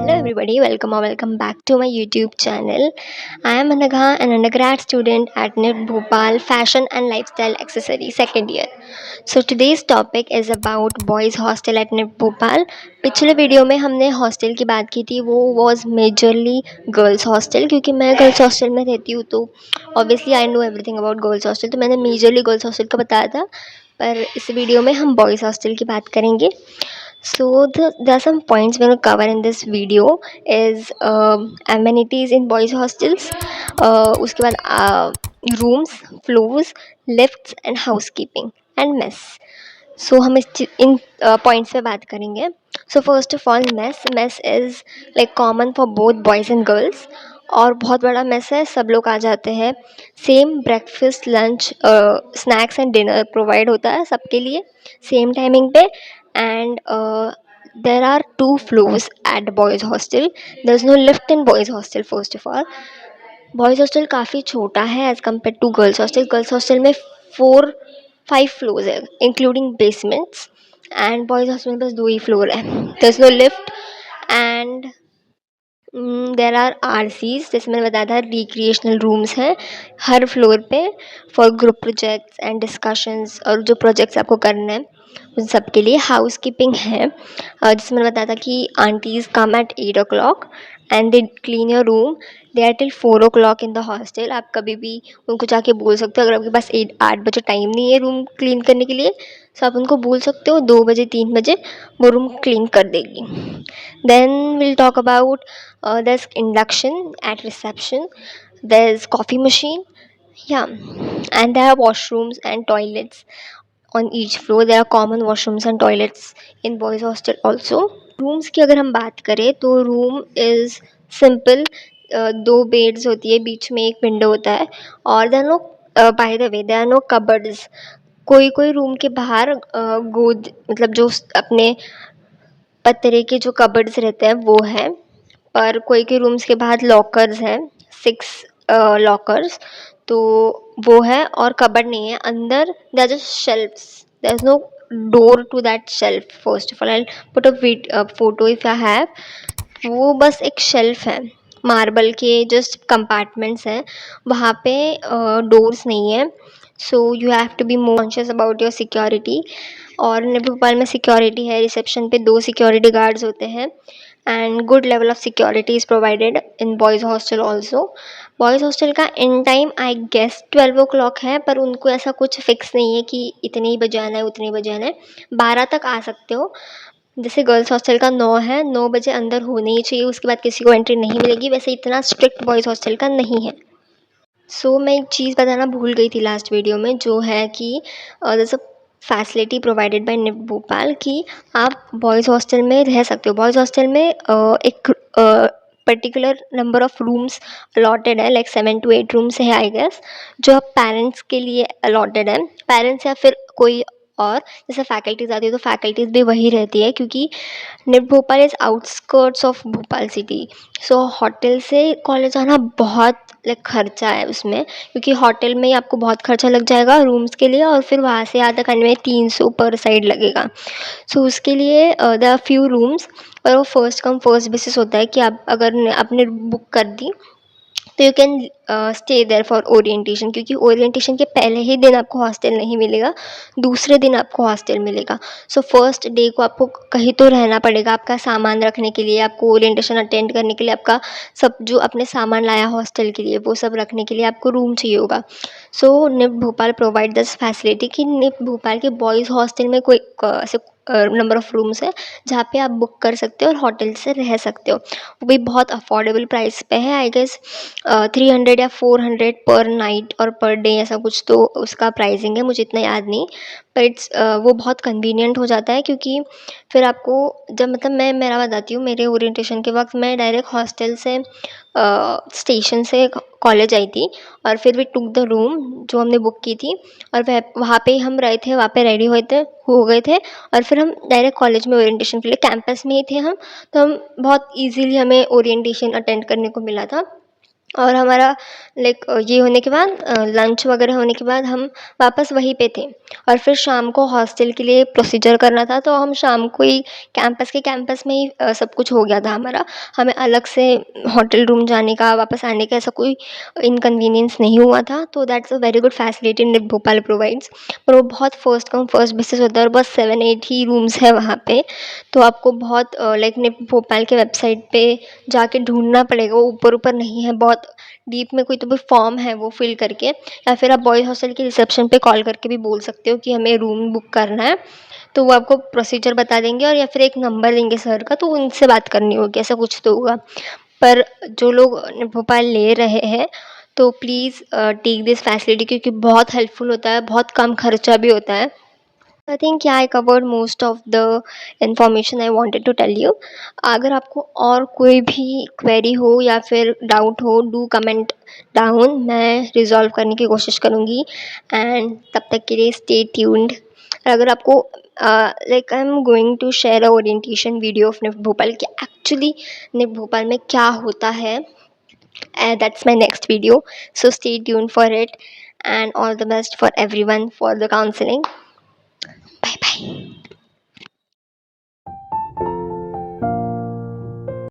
Hello everybody, welcome or welcome back to my YouTube channel. I am Anagha, an undergrad student at NIT Bhopal Fashion and Lifestyle Accessory second year. So today's topic is about boys hostel at NIT Bhopal. पिछले video में हमने hostel की बात की थी, वो was majorly girls hostel, क्योंकि मैं गर्ल्स हॉस्टल में रहती हूँ तो obviously I know everything about girls hostel, तो मैंने मेजरली गर्ल्स हॉस्टल का बताया था. पर इस वीडियो में हम बॉयज़ हॉस्टल की बात करेंगे. So there are some points we're going to cover in this video is amenities in boys hostels, उसके बाद rooms, floors, lifts and housekeeping and mess. So हम इन points पे बात करेंगे. So first of all, mess is like common for both boys and girls, और बहुत बड़ा mess है, सब लोग आ जाते हैं. Same breakfast, lunch, snacks and dinner provide होता है सबके लिए सेम टाइमिंग पे. And there are 2 floors at boys hostel. There's no lift in boys hostel. First of all, boys hostel काफ़ी छोटा है as compared to girls hostel. Girls hostel में 4-5 floors है including basements, and boys hostel में बस 2 ही floor है. There's no lift and there are RCs, जैसे मैंने बताया था, रिक्रिएशनल रूम्स हैं हर फ्लोर पे for group projects and discussions, और जो प्रोजेक्ट्स आपको करने हैं उन सब के लिए. हाउस कीपिंग है, जिसमें मैंने बताया था कि aunties come at 8 o'clock and they clean your room. They are till 4 o'clock in the hostel. आप कभी भी उनको जाके बोल सकते हो, अगर आपके पास 8 बजे टाइम नहीं है रूम क्लीन करने के लिए, तो आप उनको बोल सकते हो 2 बजे 3 बजे वो रूम क्लीन कर देगी. Then will talk about there's induction at reception, there's coffee machine, yeah, and there are washrooms and toilets on each floor. There are common washrooms and toilets in boys hostel also. Rooms की अगर हम बात करें तो room is simple. 2 beds होती है, बीच में एक विंडो होता है, और there no, by the way, there are no cupboards. कोई कोई रूम के बाहर गोद, मतलब जो अपने पतरे के जो कबर्ड्स रहते हैं वो है, पर कोई के रूम्स के बाहर लॉकर्स हैं, 6 लॉकर्स, तो वो है, और कबर्ड नहीं है अंदर. There are just shelfs, there is no door to that shelf. First of all I put a photo if I have. वो बस एक शेल्फ है, मार्बल के जस्ट कंपार्टमेंट्स हैं, वहाँ पे डोर्स नहीं है. So you have to be more conscious about your security. और भोपाल में सिक्योरिटी है, रिसेप्शन पे 2 सिक्योरिटी गार्ड्स होते हैं, and good level of security is provided in boys hostel also. boys hostel का in time I guess 12 o'clock है, पर उनको ऐसा कुछ फिक्स नहीं है कि इतने ही बजे आना है उतने ही बजे आना है. 12 तक आ सकते हो. जैसे गर्ल्स हॉस्टल का 9 है, 9 बजे अंदर होने ही चाहिए, उसके बाद किसी को एंट्री नहीं मिलेगी. वैसे इतना स्ट्रिक्ट बॉयज़ हॉस्टल का नहीं है. मैं एक चीज़ बताना भूल गई थी लास्ट वीडियो में, जो है कि जैसे फैसिलिटी प्रोवाइडेड बाय निप भोपाल कि आप बॉयज़ हॉस्टल में रह सकते हो. बॉयज़ हॉस्टल में एक particular number of rooms allotted है, लाइक 7 to 8 रूम्स है आई गेस, जो आप पेरेंट्स के लिए अलॉटेड है. पेरेंट्स या फिर कोई और, जैसे फैकल्टीज़ आती है तो फैकल्टीज़ भी वही रहती है, क्योंकि निप Bhopal is outskirts of Bhopal city. Hotel से कॉलेज आना बहुत लाइक खर्चा है उसमें, क्योंकि होटल में ही आपको बहुत खर्चा लग जाएगा रूम्स के लिए, और फिर वहाँ से यहाँ तक आने में 300 पर साइड लगेगा. उसके लिए देयर आर फ्यू रूम्स, और वो फर्स्ट कम फर्स्ट बेसिस होता है कि आप अगर आपने बुक कर दी तो you can stay there for orientation, क्योंकि ओरिएंटेशन के पहले ही दिन आपको हॉस्टल नहीं मिलेगा, दूसरे दिन आपको हॉस्टल मिलेगा. फर्स्ट डे को आपको कहीं तो रहना पड़ेगा आपका सामान रखने के लिए, आपको ओरिएंटेशन अटेंड करने के लिए आपका सब जो अपने सामान लाया हॉस्टल के लिए वो सब रखने के लिए आपको रूम चाहिए होगा. निप भोपाल प्रोवाइड दिस फैसिलिटी कि निप भोपाल के बॉयज़ हॉस्टल में कोई ऐसे नंबर ऑफ़ रूम्स है जहाँ पे आप बुक कर सकते हो और होटल से रह सकते हो. वो भी बहुत अफोर्डेबल प्राइस पे है, आई गेस 300 या 400 पर नाइट और पर डे, ऐसा कुछ तो उसका प्राइसिंग है, मुझे इतना याद नहीं. पर इट्स वो बहुत कन्वीनियंट हो जाता है, क्योंकि फिर आपको जब, मतलब मैं मेरा बताती हूँ, मेरे ओरिएंटेशन के वक्त मैं डायरेक्ट हॉस्टल से स्टेशन से कॉलेज आई थी, और फिर वी टुक द रूम जो हमने बुक की थी, और वहाँ पे हम रहे थे, वहाँ पे रेडी हो गए थे, और फिर हम डायरेक्ट कॉलेज में ओरिएंटेशन के लिए कैंपस में ही थे हम, तो हम बहुत इजीली हमें ओरिएंटेशन अटेंड करने को मिला था. और हमारा लाइक ये होने के बाद लंच वगैरह होने के बाद हम वापस वहीं पे थे। और फिर शाम को हॉस्टल के लिए प्रोसीजर करना था, तो हम शाम को ही कैंपस में ही सब कुछ हो गया था हमारा। हमें अलग से होटल रूम जाने का, वापस आने का ऐसा कोई इनकन्वीनियंस नहीं हुआ था। तो that's a very good facility NIFT Bhopal provides. पर वो बहुत फर्स्ट कम फर्स्ट बेसिस होता है और बस 7-8 ही रूम्स है वहाँ पे। तो आपको बहुत लाइक निट भोपाल के वेबसाइट पे जाके ढूँढना पड़ेगा, वो ऊपर-ऊपर नहीं है, बहुत डीप में कोई तो भी फॉर्म है वो फिल करके, या फिर आप बॉयज़ हॉस्टल के रिसेप्शन पे कॉल करके भी बोल सकते हो कि हमें रूम बुक करना है। तो वो आपको प्रोसीजर बता देंगे, और या फिर एक नंबर देंगे सर का, तो उनसे बात करनी होगी, ऐसा कुछ तो होगा। पर जो लोग भोपाल ले रहे हैं, तो प्लीज़ टेक दिस फैसिलिटी, क्योंकि बहुत हेल्पफुल होता है, बहुत कम खर्चा भी होता है। I think I covered most of the information I wanted to tell you. अगर आपको और कोई भी क्वेरी हो या फिर डाउट हो, डू कमेंट डाउन, मैं रिजॉल्व करने की कोशिश करूँगी। एंड तब तक के लिए स्टे ट्यून्ड। अगर आपको like I am going to share a orientation video of NIFT Bhopal कि एक्चुअली निफ्ट भोपाल में क्या होता है, and that's my next video. So stay tuned for it, and all the best for everyone for the counseling.